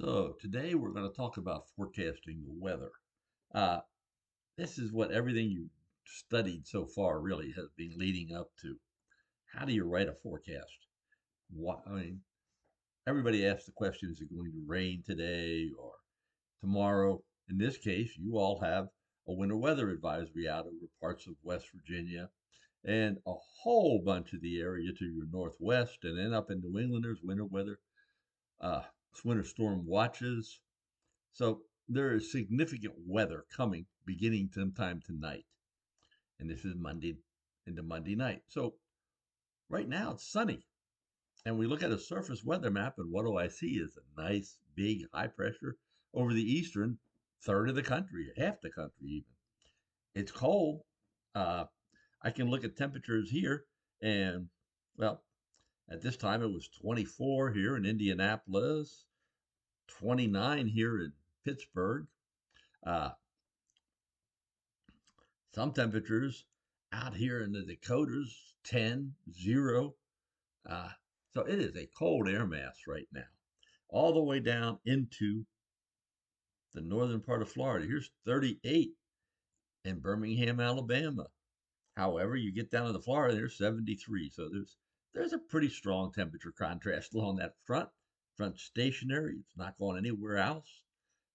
So today we're going to talk about forecasting the weather. Uh, this is what everything you studied so far really has been leading up to. How do you write a forecast? What, I mean, everybody asks the question, is it going to rain today or tomorrow? In this case, you all have a winter weather advisory out over parts of West Virginia and a whole bunch of the area to your northwest, and then up in New England, there's winter weather, uh, winter storm watches. So there is significant weather coming beginning sometime tonight. And this is Monday into Monday night. So right now it's sunny. And we look at a surface weather map, and what do I see is a nice big high pressure over the eastern third of the country, half the country even. It's cold. Uh, I can look at temperatures here, and well, at this time it was 24 here in Indianapolis, 29 here in Pittsburgh. Uh, Some temperatures out here in the Dakotas, 10, 0. Uh, so it is a cold air mass right now, all the way down into the northern part of Florida. Here's 38 in Birmingham, Alabama. However, you get down to the Florida, there's 73. So there's a pretty strong temperature contrast along that front. Front stationary, it's not going anywhere else.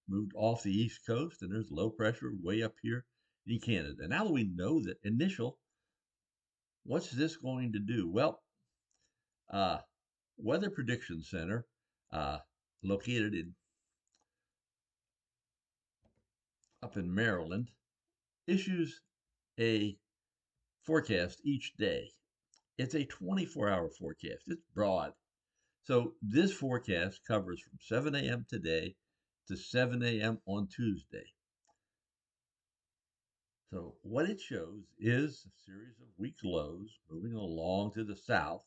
Moved off the East Coast, and there's low pressure way up here in Canada. Now that we know that initial, what's this going to do? Well, uh, Weather Prediction Center, uh, located up in Maryland, issues a forecast each day. It's a 24-hour forecast. It's broad. So this forecast covers from 7 a.m. today to 7 a.m. on Tuesday. So what it shows is a series of weak lows moving along to the south,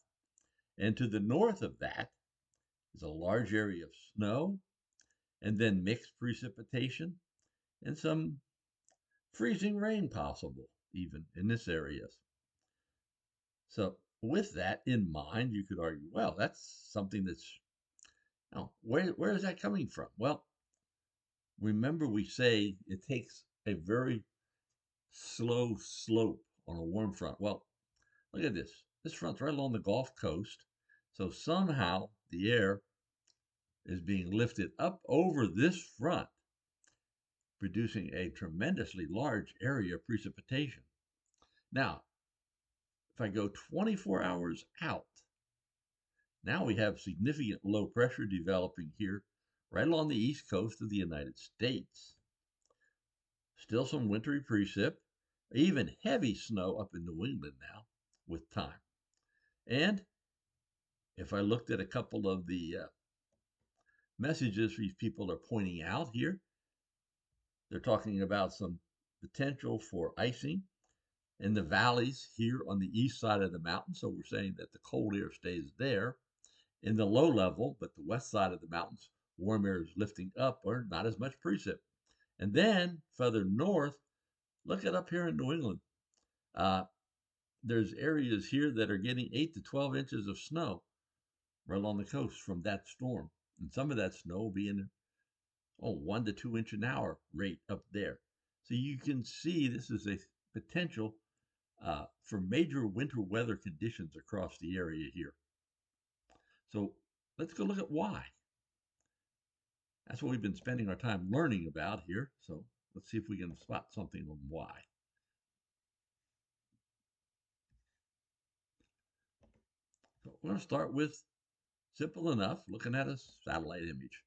and to the north of that is a large area of snow, and then mixed precipitation and some freezing rain possible even in this area. So with that in mind, you could argue, well, that's something that's, where is that coming from? Well, remember we say it takes a very slow slope on a warm front. Well, look at this. This front's right along the Gulf Coast. So somehow the air is being lifted up over this front, producing a tremendously large area of precipitation. Now, if I go 24 hours out, now we have significant low pressure developing here right along the east coast of the United States. Still some wintry precip, even heavy snow up in New England now with time. And if I looked at a couple of the messages these people are pointing out here, they're talking about some potential for icing in the valleys here on the east side of the mountain. So we're saying that the cold air stays there. In the low level, but the west side of the mountains, warm air is lifting up or not as much precip. And then further north, look at up here in New England. There's areas here that are getting 8 to 12 inches of snow right along the coast from that storm. And some of that snow will be in 1 to 2 inch an hour rate up there. So you can see this is a potential for major winter weather conditions across the area here. So let's go look at why. That's what we've been spending our time learning about here. So let's see if we can spot something on why. So we're going to start with simple enough, looking at a satellite image.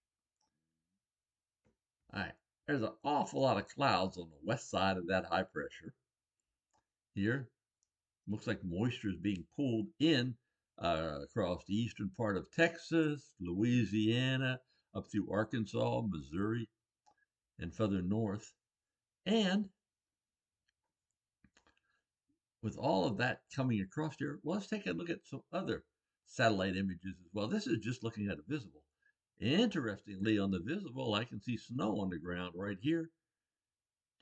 All right, there's an awful lot of clouds on the west side of that high pressure. Here, looks like moisture is being pulled in across the eastern part of Texas, Louisiana, up through Arkansas, Missouri, and further north. And with all of that coming across here, well, let's take a look at some other satellite images as well. This is just looking at a visible. Interestingly, on the visible, I can see snow on the ground right here,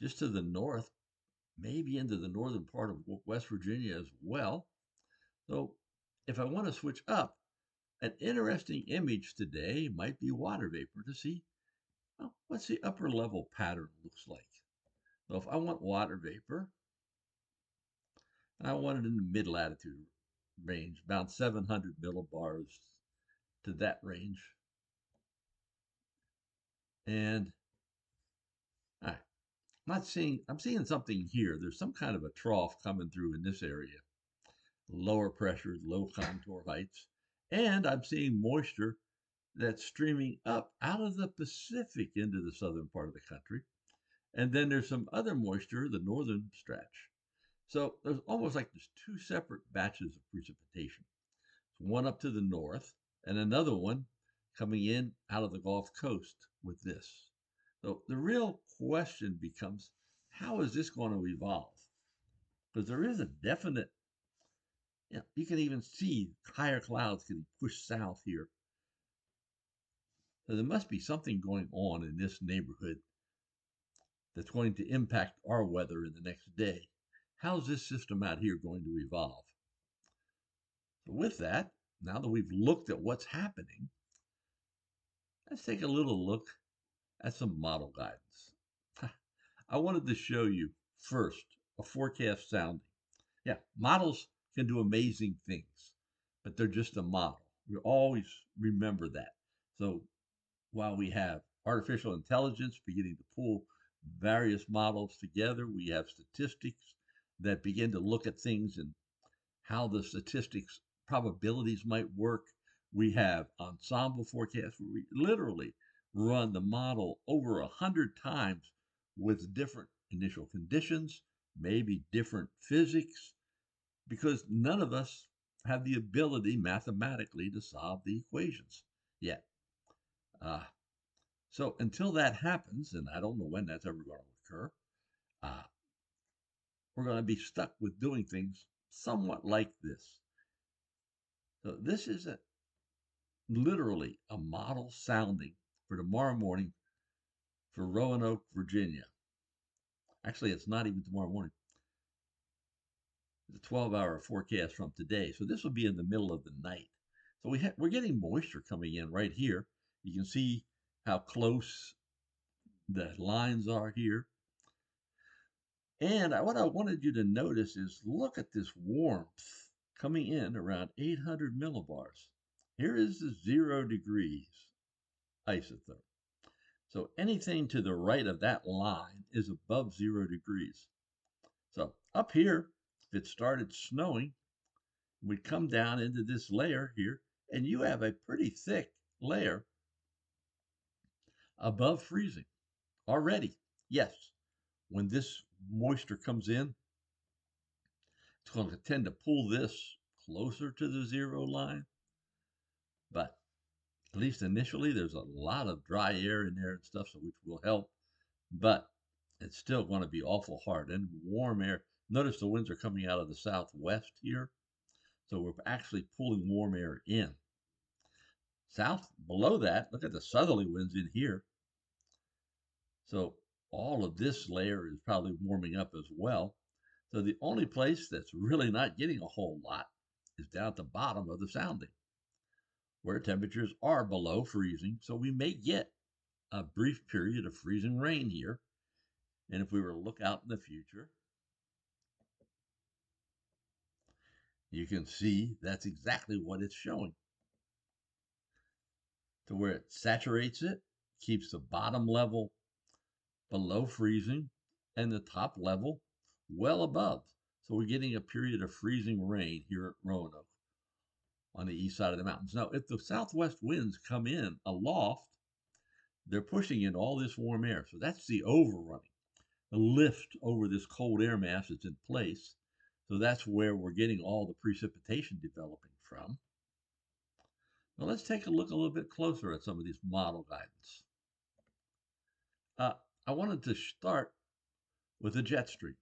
just to the north, maybe into the northern part of West Virginia as well. So if I want to switch up, An interesting image today might be water vapor to see, well, what's the upper level pattern looks like. So if I want water vapor, and I want it in the mid-latitude range, about 700 millibars to that range. And I'm seeing something here. There's some kind of a trough coming through in this area. Lower pressure, low contour heights. And I'm seeing moisture that's streaming up out of the Pacific into the southern part of the country. And then there's some other moisture, the northern stretch. So there's almost like there's two separate batches of precipitation. One up to the north and another one coming in out of the Gulf Coast with this. So the real question becomes, how is this going to evolve? Because there is a definite, you can even see higher clouds getting pushed south here. So there must be something going on in this neighborhood that's going to impact our weather in the next day. How's this system out here going to evolve? So with that, now that we've looked at what's happening, let's take a little look at some model guidance. I wanted to show you first a forecast sounding. Yeah, models can do amazing things, but they're just a model. We always remember that. So while we have artificial intelligence beginning to pull various models together, we have statistics that begin to look at things and how the statistics probabilities might work. We have ensemble forecasts where we literally run the model over 100 times with different initial conditions, maybe different physics, because none of us have the ability mathematically to solve the equations yet. So until that happens, and I don't know when that's ever going to occur, uh, we're going to be stuck with doing things somewhat like this. So this is literally a model sounding for tomorrow morning for Roanoke, Virginia. Actually, it's not even tomorrow morning. It's a 12-hour forecast from today. So this will be in the middle of the night. So we're getting moisture coming in right here. You can see how close the lines are here. And what I wanted you to notice is look at this warmth coming in around 800 millibars. Here is the 0 degrees isotherm. So anything to the right of that line is above 0 degrees. So up here, if it started snowing, we'd come down into this layer here, and you have a pretty thick layer above freezing already. Yes, when this moisture comes in, it's going to tend to pull this closer to the 0 line. But at least initially, there's a lot of dry air in there and stuff, so which will help. But it's still going to be awful hard. And warm air, notice the winds are coming out of the southwest here. So we're actually pulling warm air in. South below that, look at the southerly winds in here. So all of this layer is probably warming up as well. So the only place that's really not getting a whole lot is down at the bottom of the sounding, where temperatures are below freezing. So we may get a brief period of freezing rain here. And if we were to look out in the future, you can see that's exactly what it's showing. To where it saturates it, keeps the bottom level below freezing and the top level well above. So we're getting a period of freezing rain here at Roanoke on the east side of the mountains. Now, if the southwest winds come in aloft, they're pushing in all this warm air. So that's the overrunning, the lift over this cold air mass that's in place. So that's where we're getting all the precipitation developing from. Now let's take a look a little bit closer at some of these model guidance. I wanted to start with a jet stream.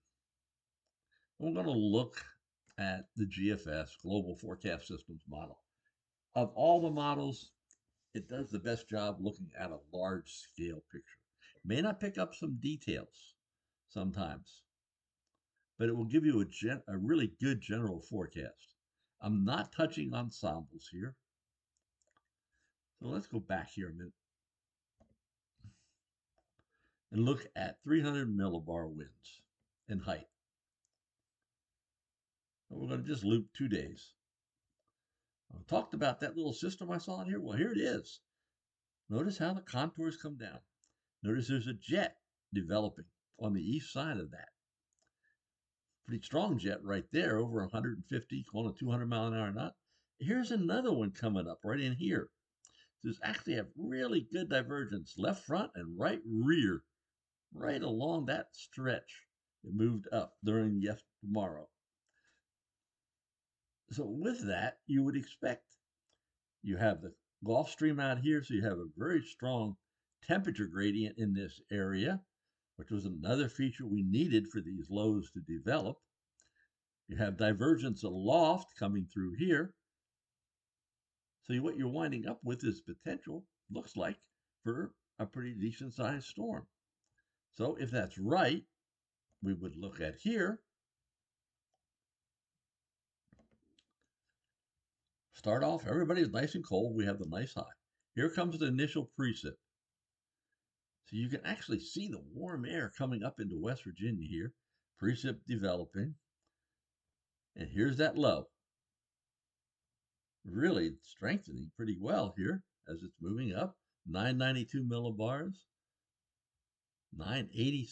We're going to look at the GFS, Global Forecast Systems model. Of all the models, it does the best job looking at a large scale picture. It may not pick up some details sometimes, but it will give you a really good general forecast. I'm not touching ensembles here. So let's go back here a minute and look at 300 millibar winds in height. And we're going to just loop 2 days. I talked about that little system I saw in here. Well, here it is. Notice how the contours come down. Notice there's a jet developing on the east side of that. Pretty strong jet right there, over 150, going to 200 mile an hour knot. Here's another one coming up right in here. There's actually a really good divergence, left front and right rear, right along that stretch. It moved up during tomorrow. So with that, you would expect you have the Gulf Stream out here, so you have a very strong temperature gradient in this area, which was another feature we needed for these lows to develop. You have divergence aloft coming through here. So what you're winding up with is potential, looks like, for a pretty decent sized storm. So if that's right, we would look at here. Start off, everybody's nice and cold. We have the nice high. Here comes the initial precip. So you can actually see the warm air coming up into West Virginia here, precip developing. And here's that low. Really strengthening pretty well here as it's moving up. 992 millibars, 980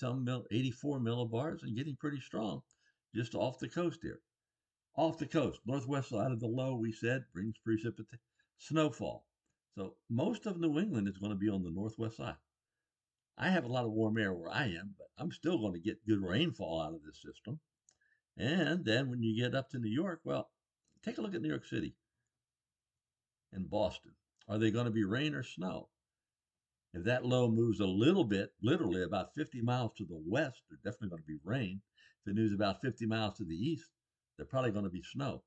84 millibars, and getting pretty strong just off the coast here. Off the coast, northwest side of the low, we said, brings precipitation, snowfall. So most of New England is going to be on the northwest side. I have a lot of warm air where I am, but I'm still going to get good rainfall out of this system. And then when you get up to New York, well, take a look at New York City and Boston. Are they going to be rain or snow? If that low moves a little bit, literally about 50 miles to the west, there's definitely going to be rain. If it moves about 50 miles to the east, there's probably going to be snow.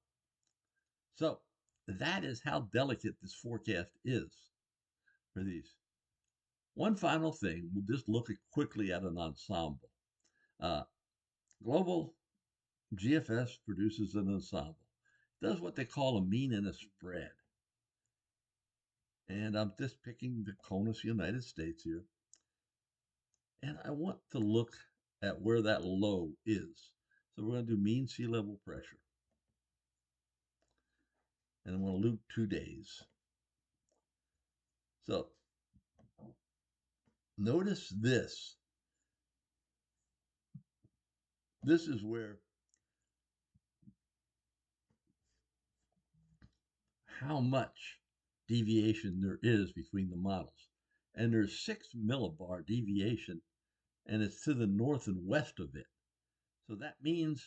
So that is how delicate this forecast is for these. One final thing, we'll just look quickly at an ensemble. Global GFS produces an ensemble. It does what they call a mean and a spread. And I'm just picking the CONUS United States here. And I want to look at where that low is. So we're going to do mean sea level pressure. And I'm going to loop 2 days. So notice this. This is where how much deviation there is between the models. And there's 6 millibar deviation, and it's to the north and west of it. So that means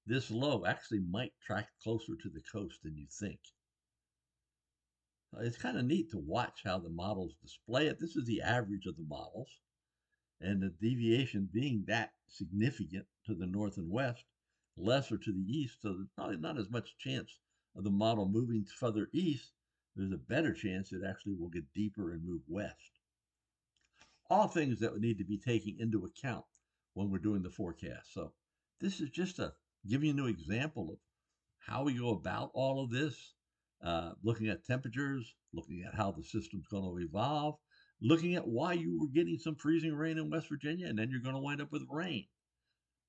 this low actually might track closer to the coast than you think. It's kind of neat to watch how the models display it. This is the average of the models, and the deviation being that significant to the north and west, lesser to the east, so there's probably not as much chance of the model moving further east. There's a better chance it actually will get deeper and move west. All things that would need to be taken into account when we're doing the forecast. So this is just to give you a new example of how we go about all of this, looking at temperatures, looking at how the system's going to evolve, looking at why you were getting some freezing rain in West Virginia, and then you're going to wind up with rain.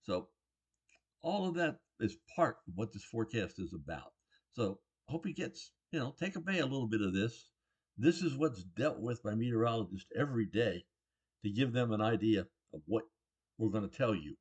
So all of that is part of what this forecast is about. So hope you get, take away a little bit of this. This is what's dealt with by meteorologists every day to give them an idea of what we're going to tell you.